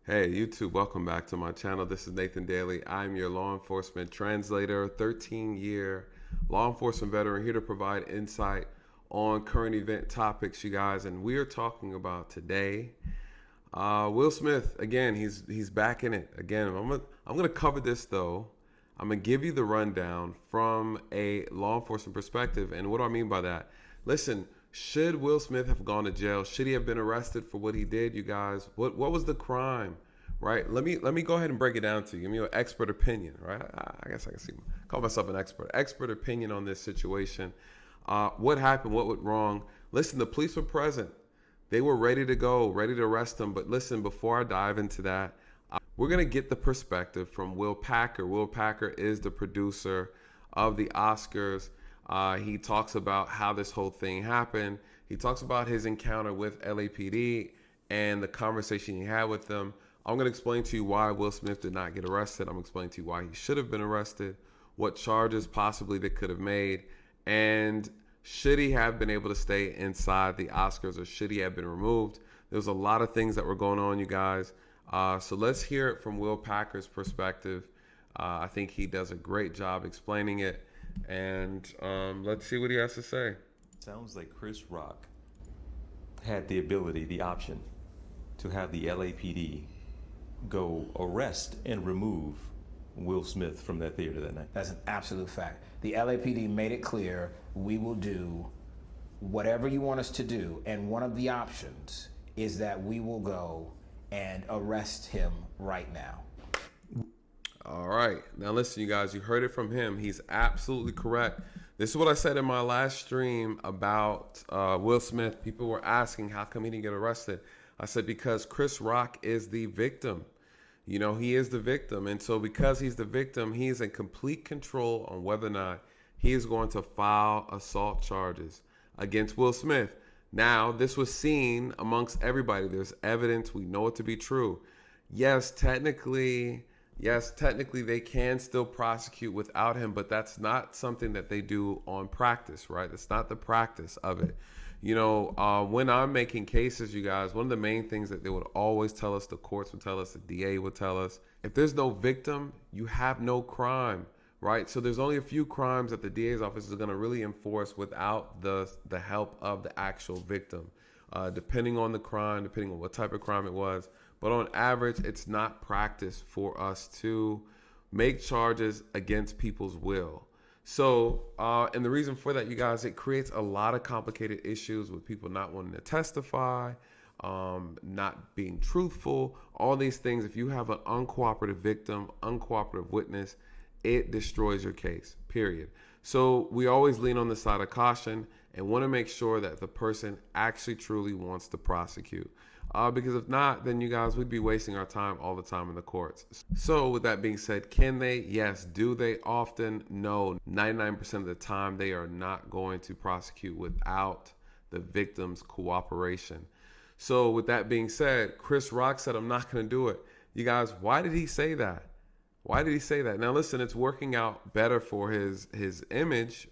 Hey, YouTube, welcome back to my channel. This is Nathan Daley. I'm your law enforcement translator, 13-year law enforcement veteran, here to provide insight on current event topics, you guys. And we are talking about today Will Smith. Again, he's back in it. Again, I'm gonna cover this though. I'm gonna give you the rundown from a law enforcement perspective. And what do I mean by that? Listen, should Will Smith have gone to jail? Should he have been arrested for what he did, you guys? What was the crime? Right? Let me go ahead and break it down to you. Give me an expert opinion, right? I guess I can call myself an expert. Expert opinion on this situation. What happened? What went wrong? Listen, the police were present. They were ready to go, ready to arrest him. But listen, before I dive into that, we're going to get the perspective from Will Packer. Will Packer is the producer of the Oscars. He talks about how this whole thing happened. He talks about his encounter with LAPD and the conversation he had with them. I'm going to explain to you why Will Smith did not get arrested. I'm going to explain to you why he should have been arrested, what charges possibly they could have made, and should he have been able to stay inside the Oscars or should he have been removed? There's a lot of things that were going on, you guys. So let's hear it from Will Packer's perspective. I think he does a great job explaining it. And let's see what he has to say. Sounds like Chris Rock had the ability, the option, to have the LAPD go arrest and remove Will Smith from that theater that night. That's an absolute fact. The LAPD made it clear, we will do whatever you want us to do. And one of the options is that we will go and arrest him right now. All right. Now listen, you guys, you heard it from him. He's absolutely correct. This is what I said in my last stream about Will Smith. People were asking, how come he didn't get arrested? I said, because Chris Rock is the victim. You know, he is the victim. And so because he's the victim, he is in complete control on whether or not he is going to file assault charges against Will Smith. Now, this was seen amongst everybody. There's evidence. We know it to be true. Yes, technically they can still prosecute without him, but that's not something that they do on practice, right? That's not the practice of it. You know, when I'm making cases, you guys, one of the main things that they would always tell us, the courts would tell us, the DA would tell us, if there's no victim, you have no crime, right? So there's only a few crimes that the DA's office is going to really enforce without the help of the actual victim, depending on the crime, depending on what type of crime it was. But on average, it's not practice for us to make charges against people's will. So, and the reason for that, you guys, it creates a lot of complicated issues with people not wanting to testify, not being truthful, all these things. If you have an uncooperative victim, uncooperative witness, it destroys your case, period. So we always lean on the side of caution and want to make sure that the person actually truly wants to prosecute. Because if not, then you guys, we'd be wasting our time all the time in the courts. So with that being said, can they? Yes. Do they often? No. 99% of the time, they are not going to prosecute without the victim's cooperation. So with that being said, Chris Rock said, I'm not going to do it. You guys, why did he say that? Why did he say that? Now listen, it's working out better for his image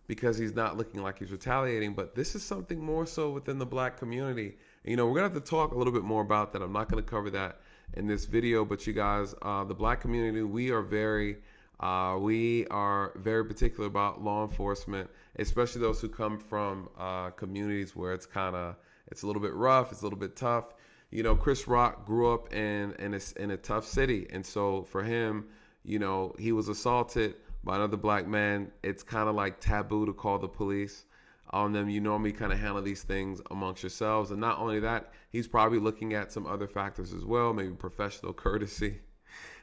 because he's not looking like he's retaliating, but this is something more so within the black community. You know, we're going to have to talk a little bit more about that. I'm not going to cover that in this video, but you guys, the black community, we are very particular about law enforcement, especially those who come from communities where it's a little bit rough, it's a little bit tough. You know, Chris Rock grew up in a tough city. And so for him, you know, he was assaulted by another black man. It's kind of like taboo to call the police on them. You normally kind of handle these things amongst yourselves. And not only that, he's probably looking at some other factors as well, maybe professional courtesy,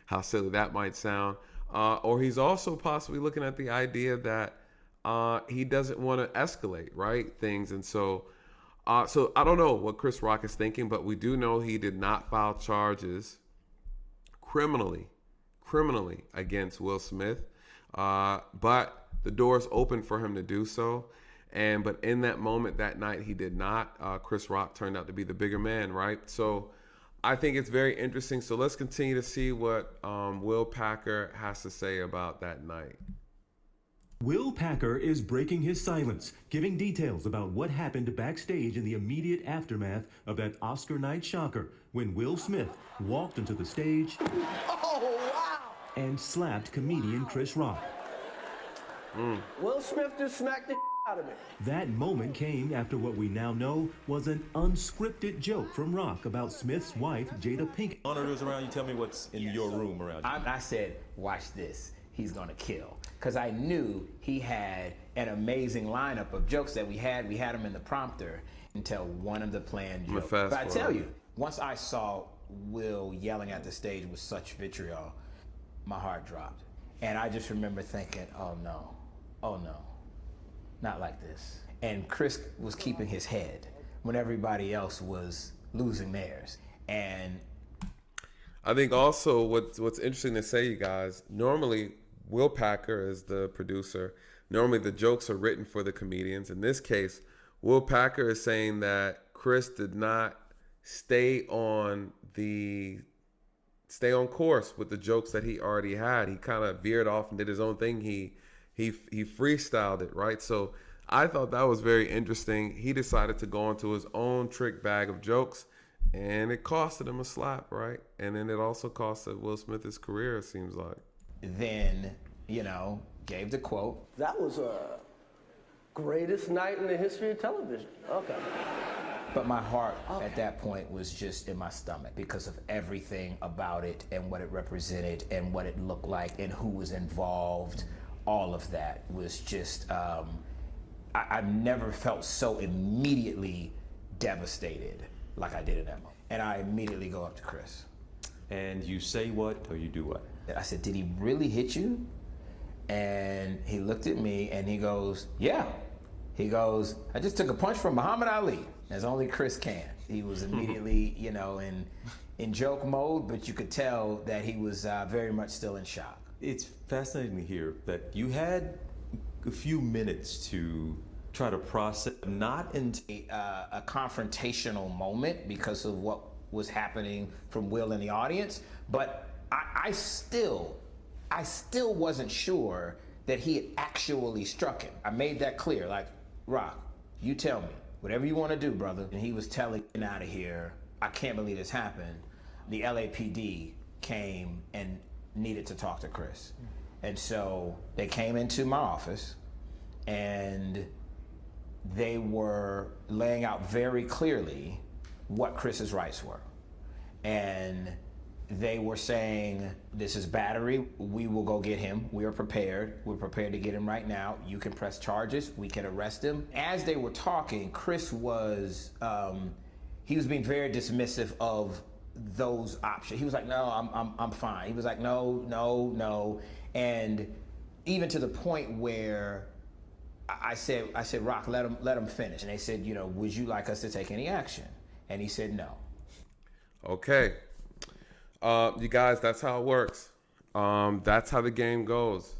how silly that might sound. Or he's also possibly looking at the idea that he doesn't want to escalate, right, things. And so I don't know what Chris Rock is thinking, but we do know he did not file charges criminally against Will Smith. But the door's open for him to do so. But in that moment, that night, he did not. Chris Rock turned out to be the bigger man, right? So I think it's very interesting. So let's continue to see what Will Packer has to say about that night. Will Packer is breaking his silence, giving details about what happened backstage in the immediate aftermath of that Oscar night shocker when Will Smith walked onto the stage and slapped comedian Chris Rock. Will Smith just smacked the out of me. That moment came after what we now know was an unscripted joke from Rock about Smith's wife, Jada Pinkett. Monitors around you, tell me what's in your room around you. I said, watch this. He's gonna kill. Because I knew he had an amazing lineup of jokes that we had. We had them in the prompter until one of the planned jokes. But I tell you, once I saw Will yelling at the stage with such vitriol, my heart dropped. And I just remember thinking, oh no, not like this. And Chris was keeping his head when everybody else was losing theirs. And I think also what's interesting to say, you guys, normally Will Packer is the producer. Normally the jokes are written for the comedians. In this case, Will Packer is saying that Chris did not stay on course with the jokes that he already had. He kind of veered off and did his own thing. He freestyled it, right? So I thought that was very interesting. He decided to go into his own trick bag of jokes, and it costed him a slap, right? And then it also costed Will Smith his career, it seems like. Then, gave the quote. That was a greatest night in the history of television. Okay. But my heart at that point was just in my stomach because of everything about it and what it represented and what it looked like and who was involved. All of that was just, I've never felt so immediately devastated like I did in that moment. And I immediately go up to Chris. And you say what or you do what? I said, did he really hit you? And he looked at me and he goes, yeah. He goes, I just took a punch from Muhammad Ali, as only Chris can. He was immediately, in joke mode, but you could tell that he was very much still in shock. It's fascinating to hear that you had a few minutes to try to process, not into a confrontational moment because of what was happening from Will in the audience, but I still wasn't sure that he had actually struck him. I made that clear, like, Rock, you tell me, whatever you want to do, brother. And he was telling, get out of here. I can't believe this happened. The LAPD came and needed to talk to Chris. And so they came into my office and they were laying out very clearly what Chris's rights were. And they were saying, this is battery, we will go get him. We are prepared. We're prepared to get him right now. You can press charges, we can arrest him. As they were talking, Chris was, he was being very dismissive of those options. He was like, no, I'm fine. He was like, no. And even to the point where I said, Rock, let him finish. And they said, would you like us to take any action? And he said, no. Okay. You guys, that's how it works. That's how the game goes.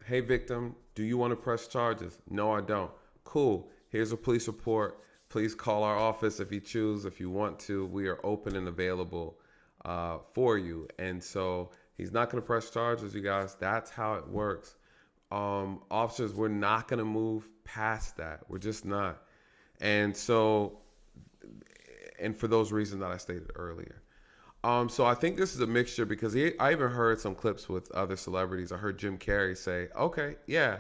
Hey, victim, do you want to press charges? No, I don't. Cool. Here's a police report. Please call our office if you choose. If you want to, we are open and available for you. And so he's not going to press charges, you guys. That's how it works. Officers, we're not going to move past that. We're just not. And so, and for those reasons that I stated earlier. So I think this is a mixture because I even heard some clips with other celebrities. I heard Jim Carrey say, okay, yeah,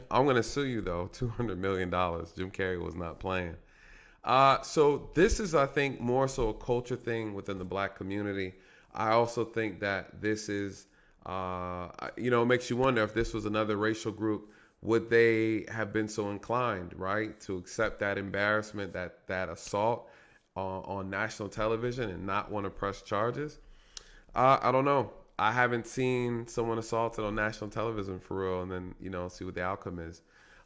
I'm going to sue you though, $200 million. Jim Carrey was not playing. So this is, I think, more so a culture thing within the black community. I also think that this is, it makes you wonder if this was another racial group, would they have been so inclined, right, to accept that embarrassment, that assault on national television and not want to press charges? I don't know. I haven't seen someone assaulted on national television for real and then, see what the outcome is.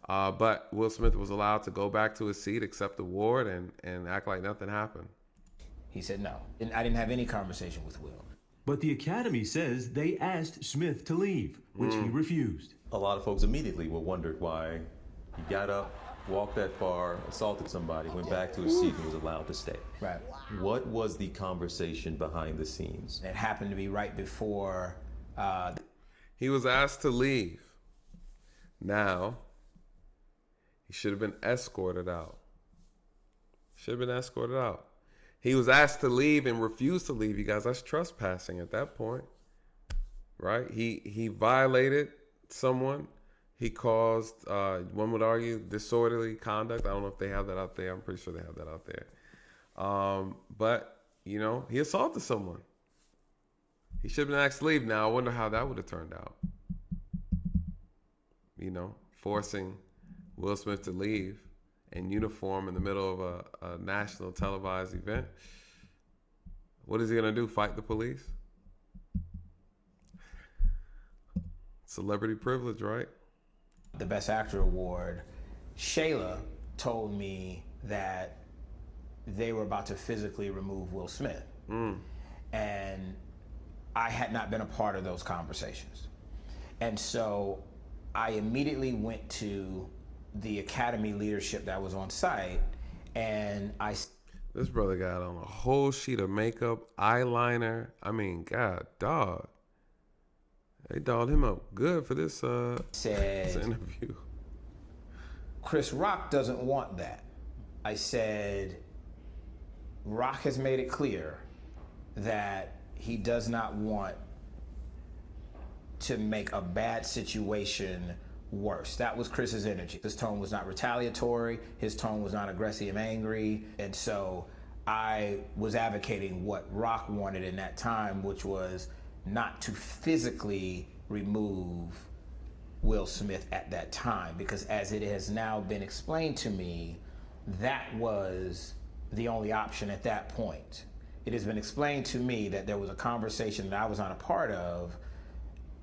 But Will Smith was allowed to go back to his seat, accept the award, and act like nothing happened. He said no. And I didn't have any conversation with Will. But the Academy says they asked Smith to leave, which he refused. A lot of folks immediately were wondered why he got up, walked that far, assaulted somebody, went back to his seat and was allowed to stay. Right. What was the conversation behind the scenes? It happened to be right before... He was asked to leave. Now, he should have been escorted out. He was asked to leave and refused to leave, you guys. That's trespassing at that point, right? He violated someone. He caused, one would argue, disorderly conduct. I don't know if they have that out there. I'm pretty sure they have that out there. But, you know, he assaulted someone. He should have been asked to leave. Now, I wonder how that would have turned out. You know, forcing Will Smith to leave in uniform in the middle of a national televised event. What is he going to do? Fight the police? Celebrity privilege, right? The Best Actor award, Shayla told me that they were about to physically remove Will Smith. And I had not been a part of those conversations. And so I immediately went to the Academy leadership that was on site, and This brother got on a whole sheet of makeup, eyeliner. I mean, God, dog. They dolled him up good for this interview. Chris Rock doesn't want that. I said, Rock has made it clear that he does not want to make a bad situation worse. That was Chris's energy. His tone was not retaliatory. His tone was not aggressive and angry. And so I was advocating what Rock wanted in that time, which was not to physically remove Will Smith at that time, because as it has now been explained to me, that was the only option at that point. It has been explained to me that there was a conversation that I was not a part of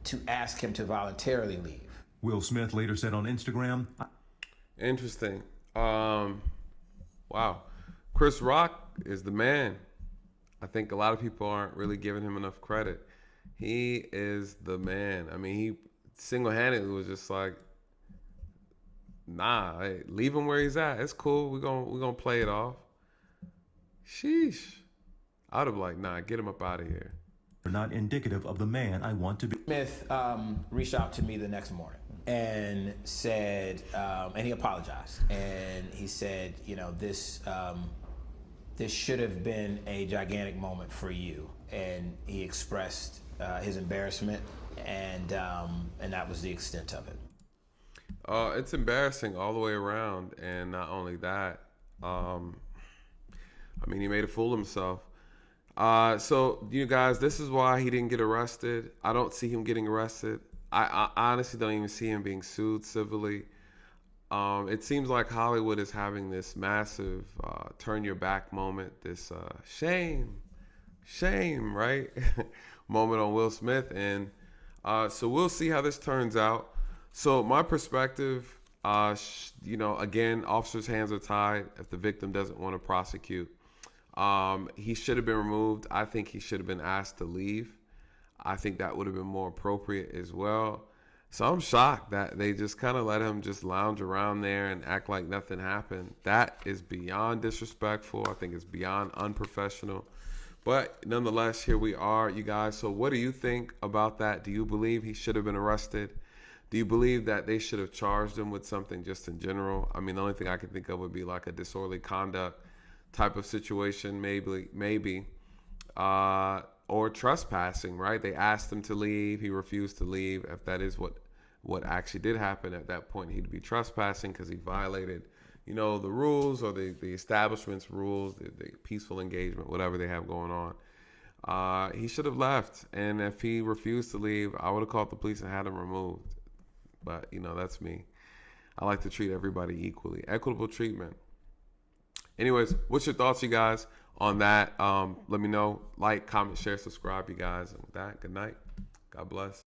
to ask him to voluntarily leave. Will Smith later said on Instagram, Interesting. Wow. Chris Rock is the man. I think a lot of people aren't really giving him enough credit. He is the man. I mean, he single-handedly was just like, nah, hey, leave him where he's at. It's cool. We're gonna play it off. Sheesh. I'd have like, nah, get him up out of here. not indicative of the man I want to be. Smith reached out to me the next morning and said, and he apologized. And he said, you know, this should have been a gigantic moment for you. And he expressed his embarrassment, and that was the extent of it. It's embarrassing all the way around, and not only that, I mean, he made a fool of himself. So, you guys, this is why he didn't get arrested. I don't see him getting arrested. I honestly don't even see him being sued civilly. It seems like Hollywood is having this massive turn your back moment, this shame, right? moment on Will Smith. And so we'll see how this turns out. So my perspective, you know, again, officers' hands are tied if the victim doesn't want to prosecute. He should have been removed. I think he should have been asked to leave. I think that would have been more appropriate as well. So I'm shocked that they just kind of let him just lounge around there and act like nothing happened. That is beyond disrespectful. I think it's beyond unprofessional. But nonetheless, here we are, you guys. So what do you think about that? Do you believe he should have been arrested? Do you believe that they should have charged him with something just in general? I mean, the only thing I could think of would be like a disorderly conduct type of situation, maybe, or trespassing, right? They asked him to leave. He refused to leave. If that is what actually did happen at that point, he'd be trespassing because he violated, you know, the rules or the establishment's rules, the peaceful engagement, whatever they have going on. He should have left. And if he refused to leave, I would have called the police and had him removed. But, you know, that's me. I like to treat everybody equally. Equitable treatment. Anyways, what's your thoughts, you guys, on that? Let me know. Like, comment, share, subscribe, you guys. And with that, good night. God bless.